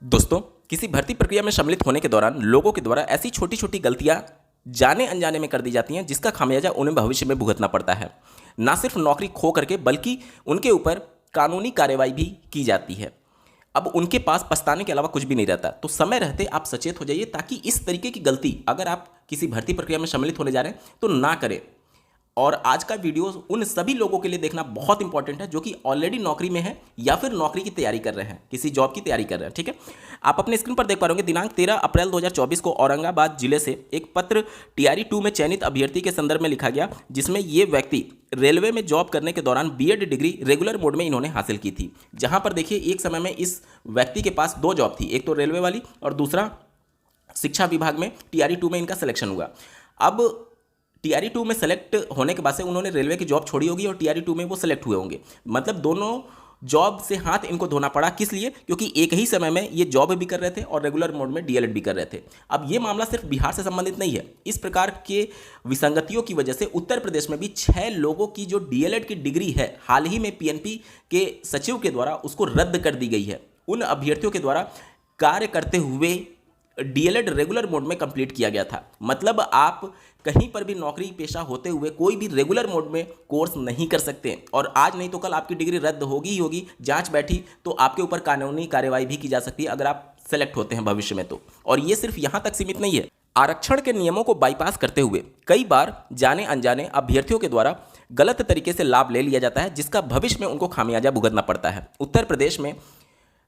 दोस्तों, किसी भर्ती प्रक्रिया में सम्मिलित होने के दौरान लोगों के द्वारा ऐसी छोटी छोटी गलतियां जाने अनजाने में कर दी जाती हैं जिसका खामियाजा उन्हें भविष्य में भुगतना पड़ता है। ना सिर्फ नौकरी खो करके बल्कि उनके ऊपर कानूनी कार्रवाई भी की जाती है। अब उनके पास पछताने के अलावा कुछ भी नहीं रहता। तो समय रहते आप सचेत हो जाइए ताकि इस तरीके की गलती अगर आप किसी भर्ती प्रक्रिया में सम्मिलित होने जा रहे हैं तो ना करें। और आज का वीडियो उन सभी लोगों के लिए देखना बहुत इंपॉर्टेंट है जो कि ऑलरेडी नौकरी में है या फिर नौकरी की तैयारी कर रहे हैं, किसी जॉब की तैयारी कर रहे हैं। ठीक है, आप अपने स्क्रीन पर देख पा रहे होंगे दिनांक 13 अप्रैल 2024 को औरंगाबाद जिले से एक पत्र टीआरई 2 में चयनित अभ्यर्थी के संदर्भ में लिखा गया, जिसमें ये व्यक्ति रेलवे में जॉब करने के दौरान बीएड डिग्री रेगुलर मोड में इन्होंने हासिल की थी। जहां पर देखिए एक समय में इस व्यक्ति के पास दो जॉब थी, एक तो रेलवे वाली और दूसरा शिक्षा विभाग में टीआरई 2 में इनका सिलेक्शन हुआ। अब टीआरई 2 में सेलेक्ट होने के बाद से उन्होंने रेलवे की जॉब छोड़ी होगी और टीआरई 2 में वो सेलेक्ट हुए होंगे। मतलब दोनों जॉब से हाथ इनको धोना पड़ा। किस लिए? क्योंकि एक ही समय में ये जॉब भी कर रहे थे और रेगुलर मोड में डीएलएड भी कर रहे थे। अब ये मामला सिर्फ बिहार से संबंधित नहीं है। इस प्रकार के विसंगतियों की वजह से उत्तर प्रदेश में भी 6 लोगों की जो डीएलएड की डिग्री है हाल ही में पीएनपी के सचिव के द्वारा उसको रद्द कर दी गई है। उन अभ्यर्थियों के द्वारा कार्य करते हुए डीएलएड रेगुलर मोड में कंप्लीट किया गया था। मतलब आप कहीं पर भी नौकरी पेशा होते हुए कोई भी रेगुलर मोड में कोर्स नहीं कर सकते और आज नहीं तो कल आपकी डिग्री रद्द होगी ही होगी। जांच बैठी तो आपके ऊपर कानूनी कार्रवाई भी की जा सकती है अगर आप सेलेक्ट होते हैं भविष्य में तो। और ये सिर्फ यहां तक सीमित नहीं है। आरक्षण के नियमों को बाईपास करते हुए कई बार जाने अनजाने अभ्यर्थियों के द्वारा गलत तरीके से लाभ ले लिया जाता है, जिसका भविष्य में उनको खामियाजा भुगतना पड़ता है। उत्तर प्रदेश में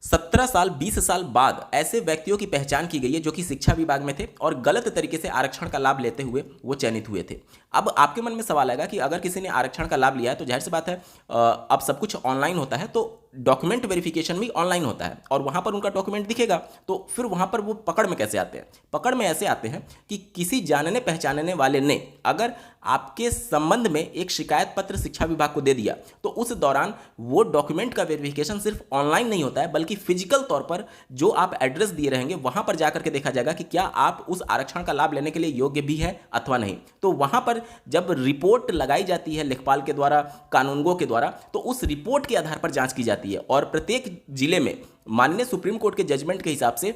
17 साल 20 साल बाद ऐसे व्यक्तियों की पहचान की गई है जो कि शिक्षा विभाग में थे और गलत तरीके से आरक्षण का लाभ लेते हुए वो चयनित हुए थे। अब आपके मन में सवाल आएगा कि अगर किसी ने आरक्षण का लाभ लिया है तो जाहिर सी बात है अब सब कुछ ऑनलाइन होता है, तो डॉक्यूमेंट वेरिफिकेशन भी ऑनलाइन होता है और वहां पर उनका डॉक्यूमेंट दिखेगा। तो फिर वहां पर वो पकड़ में कैसे आते हैं? पकड़ में ऐसे आते हैं कि किसी जानने पहचानने वाले ने अगर आपके संबंध में एक शिकायत पत्र शिक्षा विभाग को दे दिया तो उस दौरान वो डॉक्यूमेंट का वेरिफिकेशन सिर्फ ऑनलाइन नहीं होता है बल्कि फिजिकल तौर पर जो आप एड्रेस दिए रहेंगे वहां पर जाकर के देखा जाएगा कि क्या आप उस आरक्षण का लाभ लेने के लिए योग्य भी है अथवा नहीं। तो वहां पर जब रिपोर्ट लगाई जाती है लेखपाल के द्वारा, कानूनगो के द्वारा, तो उस रिपोर्ट के आधार पर जांच की जाती है और प्रत्येक जिले में माननीय सुप्रीम कोर्ट के जजमेंट के हिसाब से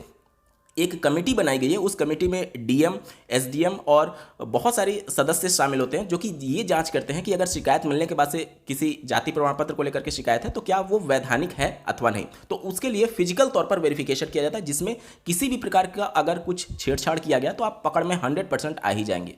एक कमेटी बनाई गई है। उस कमेटी में डीएम, एसडीएम और बहुत सारे सदस्य शामिल होते हैं जो कि ये जांच करते हैं कि अगर शिकायत मिलने के बाद से किसी जाति प्रमाण पत्र को लेकर के शिकायत है तो क्या वो वैधानिक है अथवा नहीं। तो उसके लिए फिजिकल तौर पर वेरिफिकेशन किया जाता है, जिसमें किसी भी प्रकार का अगर कुछ छेड़छाड़ किया गया तो आप पकड़ में 100% आ ही जाएंगे।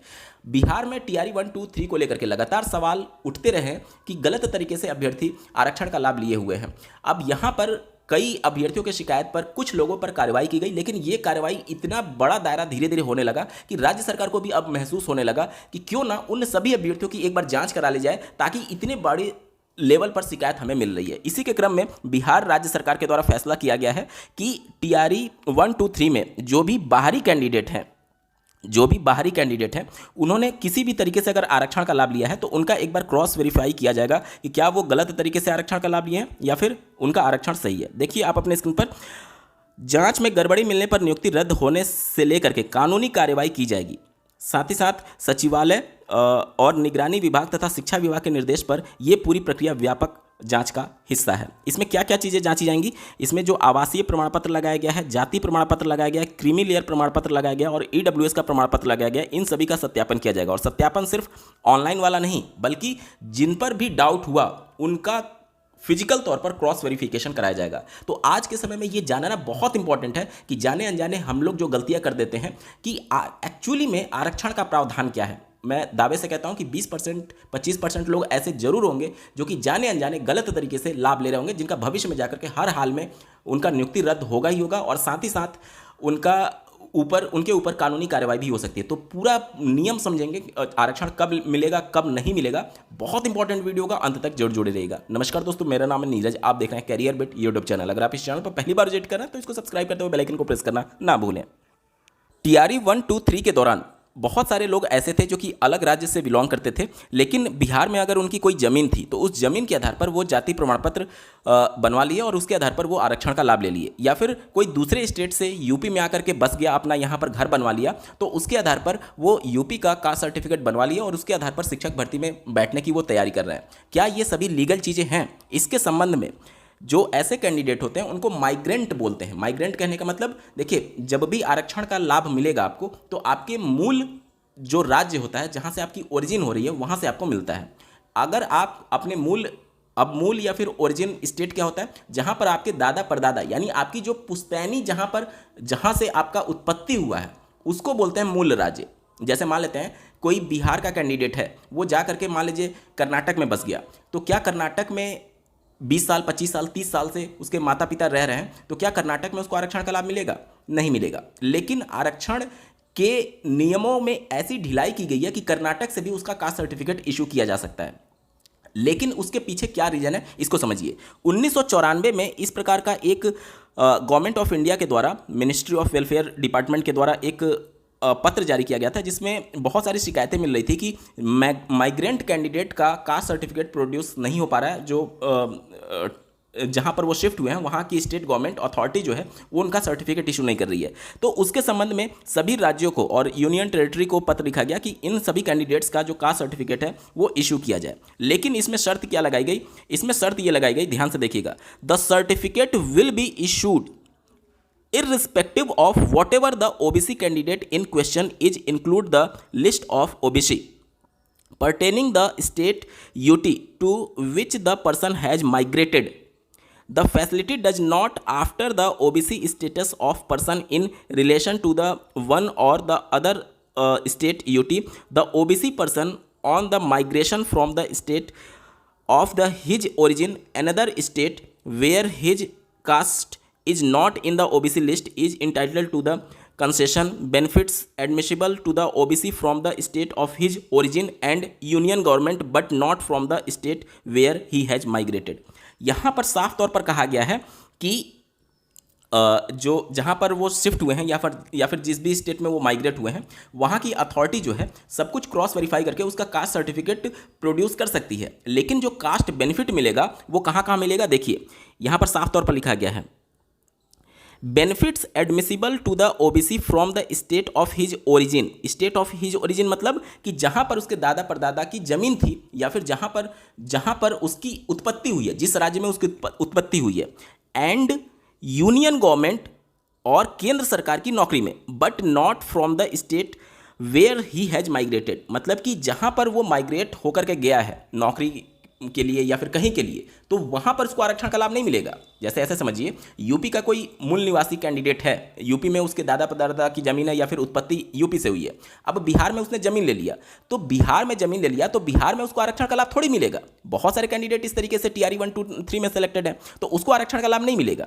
बिहार में टीआरई 1, 2, 3 को लेकर के लगातार सवाल उठते रहे कि गलत तरीके से अभ्यर्थी आरक्षण का लाभ लिए हुए हैं। अब यहाँ पर कई अभ्यर्थियों की शिकायत पर कुछ लोगों पर कार्रवाई की गई, लेकिन ये कार्रवाई इतना बड़ा दायरा धीरे धीरे होने लगा कि राज्य सरकार को भी अब महसूस होने लगा कि क्यों ना उन सभी अभ्यर्थियों की एक बार जांच करा ली जाए ताकि इतने बड़े लेवल पर शिकायत हमें मिल रही है। इसी के क्रम में बिहार राज्य सरकार के द्वारा फैसला किया गया है कि टीआरई 1, 2, 3 में जो भी बाहरी कैंडिडेट हैं उन्होंने किसी भी तरीके से अगर आरक्षण का लाभ लिया है तो उनका एक बार क्रॉस वेरीफाई किया जाएगा कि क्या वो गलत तरीके से आरक्षण का लाभ लिए हैं या फिर उनका आरक्षण सही है। देखिए आप अपने स्क्रीन पर, जांच में गड़बड़ी मिलने पर नियुक्ति रद्द होने से लेकर के कानूनी कार्रवाई की जाएगी। साथ ही साथ सचिवालय और निगरानी विभाग तथा शिक्षा विभाग के निर्देश पर यह पूरी प्रक्रिया व्यापक जांच का हिस्सा है। इसमें क्या क्या चीज़ें जांची जाएंगी? इसमें जो आवासीय प्रमाण पत्र लगाया गया है, जाति प्रमाण पत्र लगाया गया है, क्रीमी लेयर प्रमाण पत्र लगाया गया और ईडब्ल्यूएस का प्रमाण पत्र लगाया गया, इन सभी का सत्यापन किया जाएगा। और सत्यापन सिर्फ ऑनलाइन वाला नहीं बल्कि जिन पर भी डाउट हुआ उनका फिजिकल तौर पर क्रॉस वेरिफिकेशन कराया जाएगा। तो आज के समय में ये जानना बहुत इंपॉर्टेंट है कि जाने अनजाने हम लोग जो गलतियां कर देते हैं कि एक्चुअली में आरक्षण का प्रावधान क्या है। मैं दावे से कहता हूं कि 20% 25% लोग ऐसे जरूर होंगे जो कि जाने अनजाने गलत तरीके से लाभ ले रहे होंगे, जिनका भविष्य में जाकर के हर हाल में उनका नियुक्ति रद्द होगा ही होगा और साथ ही साथ उनके ऊपर कानूनी कार्रवाई भी हो सकती है। तो पूरा नियम समझेंगे, आरक्षण कब मिलेगा कब नहीं मिलेगा। बहुत इंपॉर्टेंट वीडियो का अंत तक जरूर जुड़े रहेगा। नमस्कार दोस्तों, मेरा नाम है नीरज, आप देख रहे हैं कैरियर बिट यूट्यूब चैनल। अगर आप इस चैनल पर पहली बार विजिट कर रहे हैं तो इसको सब्सक्राइब करते हुए बेल आइकन को प्रेस करना ना भूलें। टीआरई 1, 2, 3 के दौरान बहुत सारे लोग ऐसे थे जो कि अलग राज्य से बिलोंग करते थे, लेकिन बिहार में अगर उनकी कोई ज़मीन थी तो उस ज़मीन के आधार पर वो जाति प्रमाण पत्र बनवा लिए और उसके आधार पर वो आरक्षण का लाभ ले लिए। या फिर कोई दूसरे स्टेट से यूपी में आकर के बस गया, अपना यहाँ पर घर बनवा लिया, तो उसके आधार पर वो यूपी का कास्ट सर्टिफिकेट बनवा लिया और उसके आधार पर शिक्षक भर्ती में बैठने की वो तैयारी कर रहे हैं। क्या ये सभी लीगल चीज़ें हैं? इसके संबंध में जो ऐसे कैंडिडेट होते हैं उनको माइग्रेंट बोलते हैं। माइग्रेंट कहने का मतलब देखिए, जब भी आरक्षण का लाभ मिलेगा आपको, तो आपके मूल जो राज्य होता है जहाँ से आपकी ओरिजिन हो रही है वहाँ से आपको मिलता है। अगर आप अपने मूल, अब मूल या फिर ओरिजिन स्टेट क्या होता है, जहाँ पर आपके दादा परदादा यानी आपकी जो पुश्तैनी जहाँ से आपका उत्पत्ति हुआ है उसको बोलते हैं मूल राज्य। जैसे मान लेते हैं कोई बिहार का कैंडिडेट है, वो जा करके मान लीजिए कर्नाटक में बस गया, तो क्या कर्नाटक में 20 साल 25 साल 30 साल से उसके माता पिता रह रहे हैं, तो क्या कर्नाटक में उसको आरक्षण का लाभ मिलेगा? नहीं मिलेगा। लेकिन आरक्षण के नियमों में ऐसी ढिलाई की गई है कि कर्नाटक से भी उसका कास्ट सर्टिफिकेट इशू किया जा सकता है। लेकिन उसके पीछे क्या रीजन है, इसको समझिए। 1994 में इस प्रकार का एक गवर्नमेंट ऑफ इंडिया के द्वारा, मिनिस्ट्री ऑफ वेलफेयर डिपार्टमेंट के द्वारा एक पत्र जारी किया गया था, जिसमें बहुत सारी शिकायतें मिल रही थी कि माइग्रेंट कैंडिडेट का कास्ट सर्टिफिकेट प्रोड्यूस नहीं हो पा रहा है। जो जहाँ पर वो शिफ्ट हुए हैं वहाँ की स्टेट गवर्नमेंट अथॉरिटी जो है वो उनका सर्टिफिकेट इशू नहीं कर रही है। तो उसके संबंध में सभी राज्यों को और यूनियन टेरिटरी को पत्र लिखा गया कि इन सभी कैंडिडेट्स का जो कास्ट सर्टिफिकेट है वो इशू किया जाए। लेकिन इसमें शर्त क्या लगाई गई? इसमें शर्त ये लगाई गई, ध्यान से देखिएगा, the certificate will be issued irrespective of whatever the OBC candidate in question is include the list of OBC pertaining the state UT to which the person has migrated. The facility does not after the OBC status of person in relation to the one or the other state UT. The OBC person on the migration from the state of the his origin another state where his caste is not in the OBC list is entitled to the concession benefits admissible to the OBC from the state of his origin and union government but not from the state where he has migrated. यहाँ पर साफ तौर पर कहा गया है कि जो जहाँ पर वो शिफ्ट हुए हैं या फिर जिस भी स्टेट में वो माइग्रेट हुए हैं वहाँ की अथॉरिटी जो है सब कुछ क्रॉस वेरीफाई करके उसका कास्ट सर्टिफिकेट प्रोड्यूस कर सकती है। लेकिन जो कास्ट बेनिफिट मिलेगा वो कहाँ कहाँ मिलेगा, देखिए यहाँ पर साफ तौर पर लिखा गया है, benefits admissible to the OBC from the state of his origin. State of his origin मतलब कि जहाँ पर उसके दादा परदादा की जमीन थी या फिर जहाँ पर उसकी उत्पत्ति हुई है, जिस राज्य में उसकी उत्पत्ति हुई है, एंड यूनियन गवर्नमेंट और केंद्र सरकार की नौकरी में, but not from the state where he has migrated. मतलब कि जहाँ पर वो माइग्रेट होकर के गया है नौकरी के लिए या फिर कहीं के लिए, तो वहाँ पर उसको आरक्षण का लाभ नहीं मिलेगा। जैसे ऐसे समझिए, यूपी का कोई मूल निवासी कैंडिडेट है, यूपी में उसके दादा परदादा की ज़मीन है या फिर उत्पत्ति यूपी से हुई है, अब बिहार में उसने ज़मीन ले लिया, तो बिहार में उसको आरक्षण का लाभ थोड़ी मिलेगा। बहुत सारे कैंडिडेट इस तरीके से TRE 1, 2, 3 में सेलेक्टेड है, तो उसको आरक्षण का लाभ नहीं मिलेगा।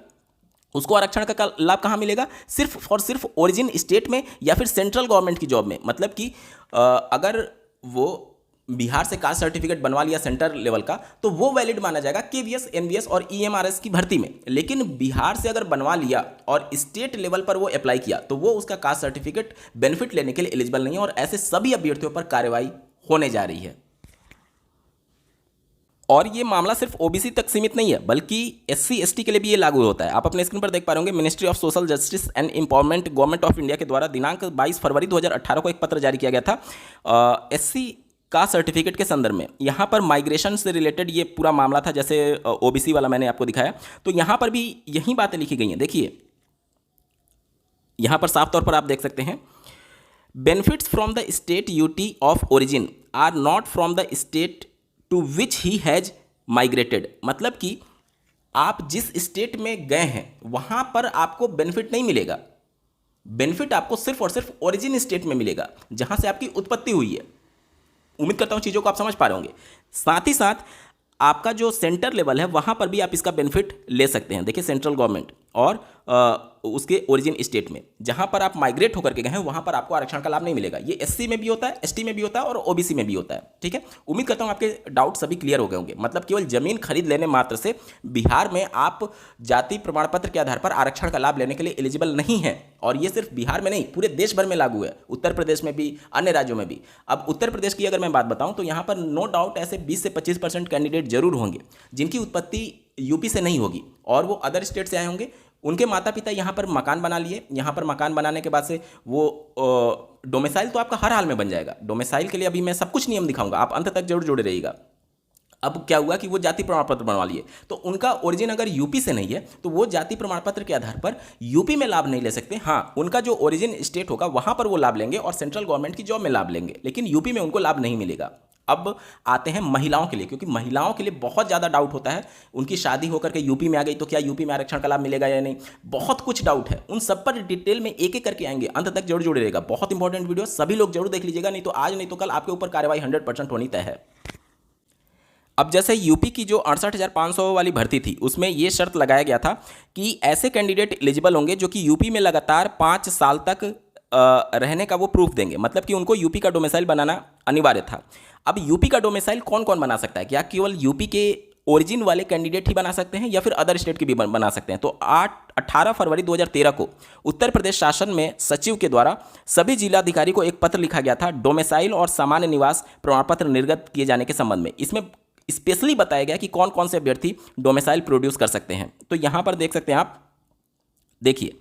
उसको आरक्षण का लाभ कहाँ मिलेगा? सिर्फ और सिर्फ ओरिजिन स्टेट में या फिर सेंट्रल गवर्नमेंट की जॉब में। मतलब कि अगर वो बिहार से कास्ट सर्टिफिकेट बनवा लिया सेंटर लेवल का, तो वो वैलिड माना जाएगा KVS, NVS और EMRS की भर्ती में। लेकिन बिहार से अगर बनवा लिया और स्टेट लेवल पर वो अप्लाई किया, तो वो उसका कास्ट सर्टिफिकेट बेनिफिट लेने के लिए एलिजिबल नहीं है, और ऐसे सभी अभ्यर्थियों पर कार्रवाई होने जा रही है। और ये मामला सिर्फ OBC तक सीमित नहीं है, बल्कि SC ST के लिए भी ये लागू होता है। आप अपने स्क्रीन पर देख पा रहे होंगे, ministry of social justice and empowerment, government of India के द्वारा दिनांक 22 फरवरी 2018 को एक पत्र जारी किया गया था SC का सर्टिफिकेट के संदर्भ में। यहाँ पर माइग्रेशन से रिलेटेड ये पूरा मामला था, जैसे OBC वाला मैंने आपको दिखाया, तो यहाँ पर भी यही बातें लिखी गई हैं। देखिए यहाँ पर साफ तौर पर आप देख सकते हैं, benefits from the state UT of origin are not from the state to which he has migrated. मतलब कि आप जिस स्टेट में गए हैं वहाँ पर आपको बेनिफिट नहीं मिलेगा। बेनिफिट आपको सिर्फ और सिर्फ ओरिजिन स्टेट में मिलेगा जहाँ से आपकी उत्पत्ति हुई है। उम्मीद करता हूँ चीज़ों को आप समझ पा रहे होंगे। साथ ही साथ आपका जो सेंटर लेवल है वहाँ पर भी आप इसका बेनिफिट ले सकते हैं। देखिए, सेंट्रल गवर्नमेंट और उसके ओरिजिन स्टेट में जहाँ पर आप माइग्रेट होकर के गए हैं वहाँ पर आपको आरक्षण का लाभ नहीं मिलेगा। ये SC में भी होता है, ST में भी होता है और OBC में भी होता है। ठीक है, उम्मीद करता हूँ आपके डाउट सभी क्लियर हो गए होंगे। मतलब केवल जमीन खरीद लेने मात्र से बिहार में आप जाति प्रमाण पत्र के आधार पर आरक्षण का लाभ लेने के लिए एलिजिबल नहीं है। और ये सिर्फ बिहार में नहीं, पूरे देश भर में लागू है, उत्तर प्रदेश में भी, अन्य राज्यों में भी। अब उत्तर प्रदेश की अगर मैं बात बताऊँ तो यहाँ पर नो डाउट ऐसे 20 से 25% कैंडिडेट जरूर होंगे जिनकी उत्पत्ति यूपी से नहीं होगी और वो अदर स्टेट से आए होंगे। उनके माता पिता यहाँ पर मकान बना लिए, यहाँ पर मकान बनाने के बाद से वो डोमिसाइल तो आपका हर हाल में बन जाएगा। डोमिसाइल के लिए अभी मैं सब कुछ नियम दिखाऊंगा, आप अंत तक जरूर जुड़े रहिएगा। अब क्या हुआ कि वो जाति प्रमाण पत्र बनवा लिए, तो उनका ओरिजिन अगर यूपी से नहीं है तो वो जाति प्रमाण पत्र के आधार पर यूपी में लाभ नहीं ले सकते। हाँ, उनका जो ओरिजिन स्टेट होगा वहां पर वो लाभ लेंगे और सेंट्रल गवर्नमेंट की जॉब में लाभ लेंगे, लेकिन यूपी में उनको लाभ नहीं मिलेगा। अब आते हैं महिलाओं के लिए, क्योंकि महिलाओं के लिए बहुत ज़्यादा डाउट होता है, उनकी शादी होकर के यूपी में आ गई तो क्या यूपी में आरक्षण का लाभ मिलेगा या नहीं, बहुत कुछ डाउट है। उन सब पर डिटेल में एक एक करके आएंगे, अंत तक जरूर जुड़े रहेगा। बहुत इंपॉर्टेंट वीडियो, सभी लोग जरूर देख लीजिएगा, नहीं तो आज नहीं तो कल आपके ऊपर कार्रवाई 100% होनी तय है। अब जैसे यूपी की जो 68,500 वाली भर्ती थी उसमें ये शर्त लगाया गया था कि ऐसे कैंडिडेट एलिजिबल होंगे जो कि यूपी में लगातार 5 साल तक रहने का वो प्रूफ देंगे, मतलब कि उनको यूपी का डोमिसाइल बनाना अनिवार्य था। अब यूपी का डोमिसाइल कौन कौन बना सकता है? क्या केवल यूपी के ओरिजिन वाले कैंडिडेट ही बना सकते हैं या फिर अदर स्टेट के भी बना सकते हैं? तो 18 फरवरी 2013 को उत्तर प्रदेश शासन में सचिव के द्वारा सभी जिलाधिकारी को एक पत्र लिखा गया था डोमिसाइल और सामान्य निवास प्रमाण पत्र निर्गत किए जाने के संबंध में। इसमें स्पेशली बताया गया कि कौन कौन से अभ्यर्थी डोमिसाइल प्रोड्यूस कर सकते हैं। तो यहां पर देख सकते हैं आप, देखिए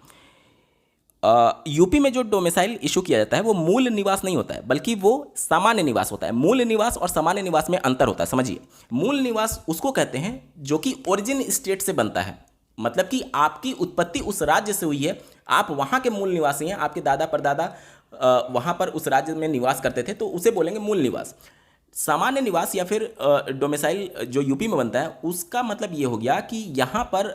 यूपी में जो डोमिसाइल इशू किया जाता है वो मूल निवास नहीं होता है बल्कि वो सामान्य निवास होता है। मूल निवास और सामान्य निवास में अंतर होता है, समझिए। मूल निवास उसको कहते हैं जो कि ओरिजिन स्टेट से बनता है, मतलब कि आपकी उत्पत्ति उस राज्य से हुई है, आप वहां के मूल निवासी हैं, आपके दादा परदादा वहां पर उस राज्य में निवास करते थे, तो उसे बोलेंगे मूल निवास। सामान्य निवास या फिर डोमिसाइल जो यूपी में बनता है उसका मतलब ये हो गया कि यहाँ पर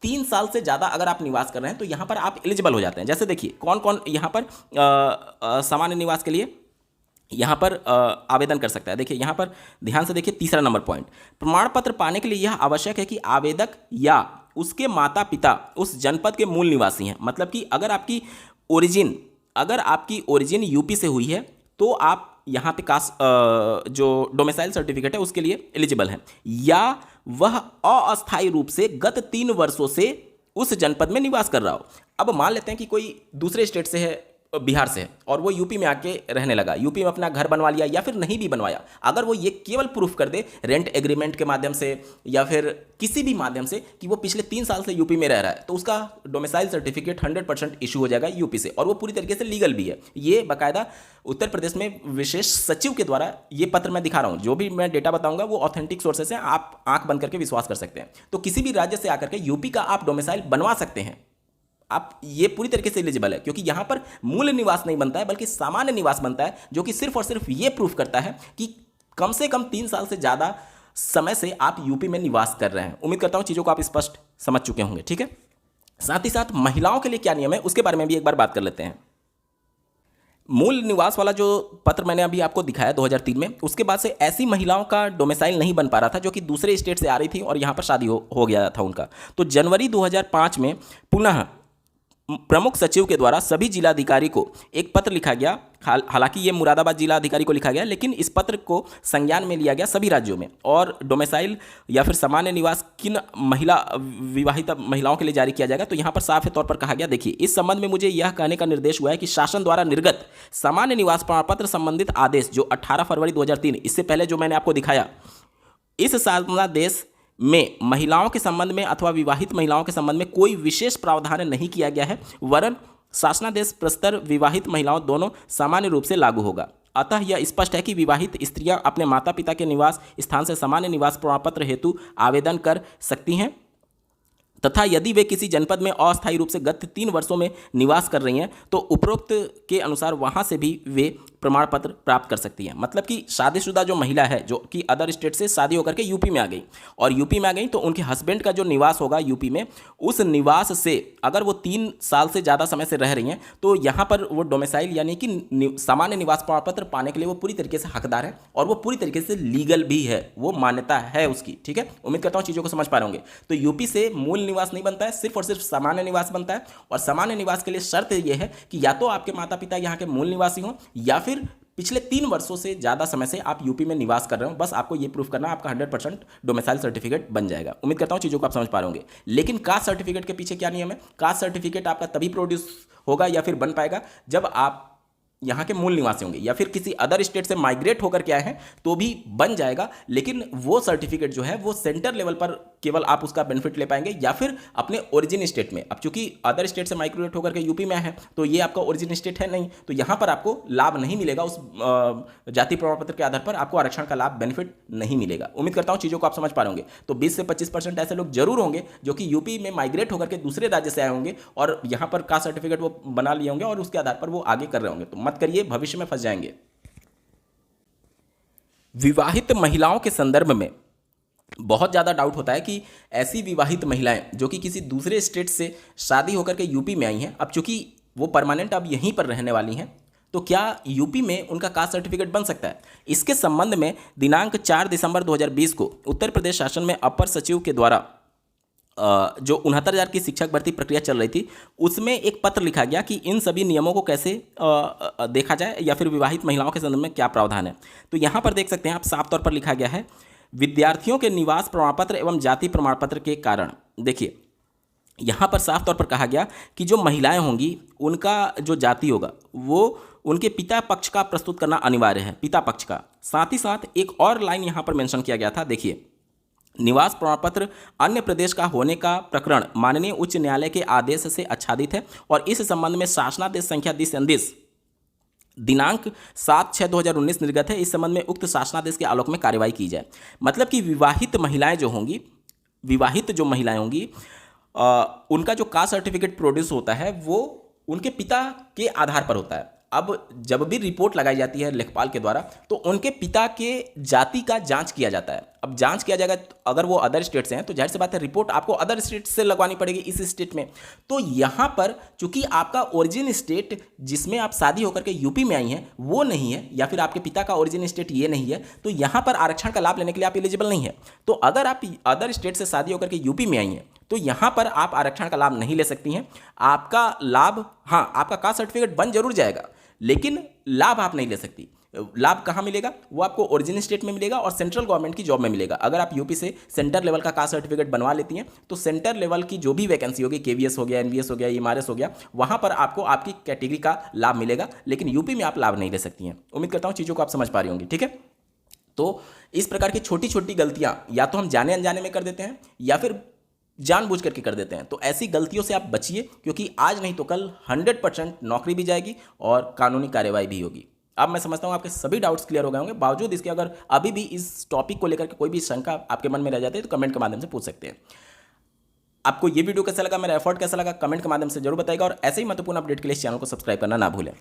3 साल से ज़्यादा अगर आप निवास कर रहे हैं तो यहाँ पर आप एलिजिबल हो जाते हैं। जैसे देखिए कौन कौन यहाँ पर सामान्य निवास के लिए यहाँ पर आवेदन कर सकता है। देखिए यहाँ पर ध्यान से देखिए, तीसरा नंबर पॉइंट, प्रमाण पत्र पाने के लिए यह आवश्यक है कि आवेदक या उसके माता पिता उस जनपद के मूल निवासी हैं। मतलब कि अगर आपकी ओरिजिन यूपी से हुई है तो आप यहाँ पे जो डोमिसाइल सर्टिफिकेट है उसके लिए एलिजिबल हैं, या वह अस्थायी रूप से गत 3 वर्षों से उस जनपद में निवास कर रहा हो। अब मान लेते हैं कि कोई दूसरे स्टेट से है, बिहार से है, और वो यूपी में आके रहने लगा, यूपी में अपना घर बनवा लिया या फिर नहीं भी बनवाया, अगर वो ये केवल प्रूफ कर दे रेंट एग्रीमेंट के माध्यम से या फिर किसी भी माध्यम से कि वो पिछले 3 साल से यूपी में रह रहा है, तो उसका डोमिसाइल सर्टिफिकेट 100% इशू हो जाएगा यूपी से, और वो पूरी तरीके से लीगल भी है। ये बाकायदा उत्तर प्रदेश में विशेष सचिव के द्वारा ये पत्र मैं दिखा रहा हूँ, जो भी मैं डेटा बताऊंगा वो ऑथेंटिक सोर्सेस हैं, आप आंख बंद करके विश्वास कर सकते हैं। तो किसी भी राज्य से आकर के यूपी का आप डोमिसाइल बनवा सकते हैं, आप ये पूरी तरीके से एलिजिबल है, क्योंकि यहां पर मूल निवास नहीं बनता है बल्कि सामान्य निवास बनता है, जो कि सिर्फ और सिर्फ ये प्रूफ करता है कि कम से कम 3 साल से ज्यादा समय से आप यूपी में निवास कर रहे हैं। उम्मीद करता हूं चीजों को आप स्पष्ट समझ चुके होंगे, ठीक है। साथ ही साथ महिलाओं के लिए क्या नियम है उसके बारे में भी एक बार बात कर लेते हैं। मूल निवास वाला जो पत्र मैंने अभी आपको दिखाया 2003 में, उसके बाद से ऐसी महिलाओं का डोमिसाइल नहीं बन पा रहा था जो कि दूसरे स्टेट से आ रही थी और यहाँ पर शादी हो गया था उनका। तो जनवरी 2005 में पुनः प्रमुख सचिव के द्वारा सभी जिलाधिकारी को एक पत्र लिखा गया। हालांकि ये मुरादाबाद जिलाधिकारी को लिखा गया, लेकिन इस पत्र को संज्ञान में लिया गया सभी राज्यों में, और डोमिसाइल या फिर सामान्य निवास किन विवाहित महिलाओं के लिए जारी किया जाएगा। तो यहाँ पर साफ तौर पर कहा गया, देखिए इस संबंध में मुझे यह कहने का निर्देश हुआ है कि शासन द्वारा निर्गत सामान्य निवास प्रमाण पत्र संबंधित आदेश जो 18 फरवरी 2003, इससे पहले जो मैंने आपको दिखाया, इस शासनादेश में महिलाओं के संबंध में अथवा विवाहित महिलाओं के संबंध में कोई विशेष प्रावधान नहीं किया गया है, वरन शासनादेश प्रस्तर विवाहित महिलाओं दोनों सामान्य रूप से लागू होगा। अतः यह स्पष्ट है कि विवाहित स्त्रियां अपने माता पिता के निवास स्थान से सामान्य निवास प्रमाण पत्र हेतु आवेदन कर सकती हैं, तथा यदि वे किसी जनपद में अस्थायी रूप से गत 3 वर्षों में निवास कर रही हैं तो उपरोक्त के अनुसार वहां से भी वे प्रमाण पत्र प्राप्त कर सकती हैं। मतलब कि शादीशुदा जो महिला है जो कि अदर स्टेट से शादी होकर के यूपी में आ गई, और यूपी में आ गई तो उनके हस्बैंड का जो निवास होगा यूपी में, उस निवास से अगर वो 3 साल से ज़्यादा समय से रह रही हैं तो यहाँ पर वो डोमिसाइल यानी कि सामान्य निवास प्रमाण पत्र पाने के लिए वो पूरी तरीके से हकदार है, और वो पूरी तरीके से लीगल भी है, वो मान्यता है उसकी, ठीक है। उम्मीद करता हूँ चीज़ों को समझ पा रहे होंगे। तो यूपी से मूल निवास नहीं बनता है, सिर्फ और सिर्फ सामान्य निवास बनता है, और सामान्य निवास के लिए शर्त यह है कि या तो आपके माता पिता यहाँ के मूल निवासी हों या फिर पिछले 3 वर्षों से ज़्यादा समय से आप यूपी में निवास कर रहे हो। बस आपको ये प्रूफ करना, आपका 100% डोमिसाइल सर्टिफिकेट बन जाएगा। उम्मीद करता हूँ चीज़ों को आप समझ पा रहे होंगे। लेकिन कास्ट सर्टिफिकेट के पीछे क्या नियम है? कास्ट सर्टिफिकेट आपका तभी प्रोड्यूस होगा या फिर बन पाएगा जब आप यहाँ के मूल निवासी होंगे या फिर किसी अदर स्टेट से माइग्रेट होकर के आए हैं तो भी बन जाएगा, लेकिन वो सर्टिफिकेट जो है वो सेंटर लेवल पर केवल आप उसका बेनिफिट ले पाएंगे या फिर अपने ओरिजिन स्टेट में। अब चूंकि अदर स्टेट से माइग्रेट होकर के यूपी में है तो ये आपका ओरिजिन स्टेट है नहीं, तो यहाँ पर आपको लाभ नहीं मिलेगा, उस जाति प्रमाण पत्र के आधार पर आपको आरक्षण का लाभ बेनिफिट नहीं मिलेगा। उम्मीद करता हूँ चीज़ों को आप समझ पा रहे होंगे। तो 20 से 25% ऐसे लोग जरूर होंगे जो कि यूपी में माइग्रेट होकर के दूसरे राज्य से आए होंगे और यहाँ पर कास्ट सर्टिफिकेट वो बना लिए होंगे और उसके आधार पर वो आगे कर रहे होंगे। तो मत करिए, भविष्य में फंस जाएंगे। विवाहित महिलाओं के संदर्भ में बहुत ज़्यादा डाउट होता है कि ऐसी विवाहित महिलाएं जो कि किसी दूसरे स्टेट से शादी होकर के यूपी में आई हैं, अब चूंकि वो परमानेंट अब यहीं पर रहने वाली हैं, तो क्या यूपी में उनका कास्ट सर्टिफिकेट बन सकता है? इसके संबंध में दिनांक 4 दिसंबर 2020 को उत्तर प्रदेश शासन में अपर सचिव के द्वारा जो 69,000 की शिक्षक भर्ती प्रक्रिया चल रही थी उसमें एक पत्र लिखा गया कि इन सभी नियमों को कैसे देखा जाए या फिर विवाहित महिलाओं के संदर्भ में क्या प्रावधान है। तो यहाँ पर देख सकते हैं आप, साफ तौर पर लिखा गया है, विद्यार्थियों के निवास प्रमाण पत्र एवं जाति प्रमाण पत्र के कारण। देखिए यहाँ पर साफ तौर पर कहा गया कि जो महिलाएं होंगी उनका जो जाति होगा वो उनके पिता पक्ष का प्रस्तुत करना अनिवार्य है, पिता पक्ष का। साथ ही साथ एक और लाइन यहाँ पर मेंशन किया गया था, देखिए, निवास प्रमाण पत्र अन्य प्रदेश का होने का प्रकरण माननीय उच्च न्यायालय के आदेश से आच्छादित है और इस संबंध में शासनादेश संख्या 20 दिनांक 7/6/2019 निर्गत है। इस संबंध में उक्त शासनादेश के आलोक में कार्रवाई की जाए। मतलब कि विवाहित महिलाएं जो होंगी, विवाहित जो महिलाएं होंगी उनका जो कास्ट सर्टिफिकेट प्रोड्यूस होता है वो उनके पिता के आधार पर होता है। अब जब भी रिपोर्ट लगाई जाती है लेखपाल के द्वारा तो उनके पिता के जाति का जांच किया जाता है। अब जांच किया जाएगा, तो अगर वो अदर स्टेट से हैं तो जाहिर सी बात है रिपोर्ट आपको अदर स्टेट से लगवानी पड़ेगी इस स्टेट में। तो यहाँ पर चूंकि आपका ओरिजिन स्टेट जिसमें आप शादी होकर के यूपी में आई हैं वो नहीं है या फिर आपके पिता का ओरिजिन स्टेट ये नहीं है, तो यहाँ पर आरक्षण का लाभ लेने के लिए आप एलिजिबल नहीं है। तो अगर आप अदर स्टेट से शादी होकर के यूपी में आई हैं तो यहाँ पर आप आरक्षण का लाभ नहीं ले सकती हैं। आपका लाभ, हाँ, आपका कास्ट सर्टिफिकेट बन जरूर जाएगा लेकिन लाभ आप नहीं ले सकती। लाभ कहाँ मिलेगा? वो आपको ओरिजिन स्टेट में मिलेगा और सेंट्रल गवर्नमेंट की जॉब में मिलेगा। अगर आप यूपी से सेंटर लेवल का कास्ट सर्टिफिकेट बनवा लेती हैं तो सेंटर लेवल की जो भी वैकेंसी होगी, केवीएस हो गया, एनवीएस हो गया, एमआरएस हो गया, वहाँ पर आपको आपकी कैटेगरी का लाभ मिलेगा, लेकिन यूपी में आप लाभ नहीं ले सकती हैं। उम्मीद करता हूँ चीज़ों को आप समझ पा रही होंगी। ठीक है, तो इस प्रकार की छोटी छोटी गलतियाँ या तो हम जाने अनजाने में कर देते हैं या फिर जानबूझ करके कर देते हैं। तो ऐसी गलतियों से आप बचिए, क्योंकि आज नहीं तो कल 100% नौकरी भी जाएगी और कानूनी कार्यवाही भी होगी। अब मैं समझता हूँ आपके सभी डाउट्स क्लियर हो गए होंगे। बावजूद इसके अगर अभी भी इस टॉपिक को लेकर के कोई भी शंका आपके मन में रह जाती है तो कमेंट के माध्यम से पूछ सकते हैं। आपको ये वीडियो कैसा लगा, मेरा एफर्ट कैसा लगा, कमेंट के माध्यम से जरूर बताइएगा और ऐसे ही महत्वपूर्ण अपडेट के लिए इस चैनल को सब्सक्राइब करना ना भूलें।